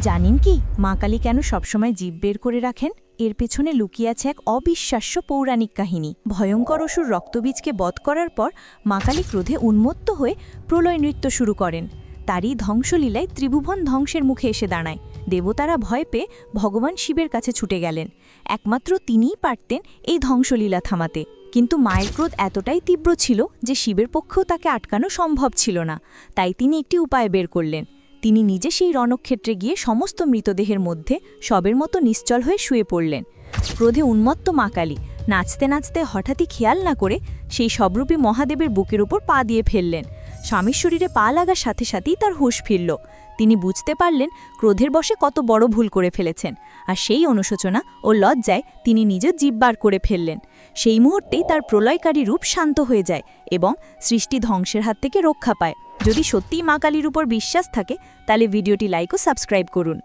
জানেন কি মা কালী কেন সবসময় জিভ বের করে রাখেন? এর পেছনে লুকিয়ে আছে এক অবিশ্বাস্য পৌরাণিক কাহিনী। ভয়ঙ্কর অসুর রক্তবীজকে বধ করার পর মা কালী ক্রোধে উন্মত্ত হয়ে প্রলয় নৃত্য শুরু করেন। তারই ধ্বংসলীলায় ত্রিভুবন ধ্বংসের মুখে এসে দাঁড়ায়। দেবতারা ভয় পেয়ে ভগবান শিবের কাছে ছুটে গেলেন। একমাত্র তিনিই পারতেন এই ধ্বংসলীলা থামাতে। কিন্তু মায়ের ক্রোধ এতটাই তীব্র ছিল যে শিবের পক্ষেও তাকে আটকানো সম্ভব ছিল না। তাই তিনি একটি উপায় বের করলেন। তিনি নিজে সেই রণক্ষেত্রে গিয়ে সমস্ত মৃতদেহের মধ্যে শবের মতো নিশ্চল হয়ে শুয়ে পড়লেন। ক্রোধে উন্মত্ত মা কালী নাচতে নাচতে হঠাৎই খেয়াল না করে সেই সবরূপী মহাদেবের বুকের উপর পা দিয়ে ফেললেন। স্বামীর শরীরে পা লাগার সাথে সাথেই তার হুঁশ ফিরল। তিনি বুঝতে পারলেন ক্রোধের বশে কত বড় ভুল করে ফেলেছেন, আর সেই অনুশোচনা ও লজ্জায় তিনি নিজের জিভ বার করে ফেললেন। সেই মুহূর্তেই তার প্রলয়কারী রূপ শান্ত হয়ে যায় এবং সৃষ্টি ধ্বংসের হাত থেকে রক্ষা পায়। যদি সত্যিই মা কালীর উপর বিশ্বাস থাকে তাহলে ভিডিওটি লাইক ও সাবস্ক্রাইব করুন।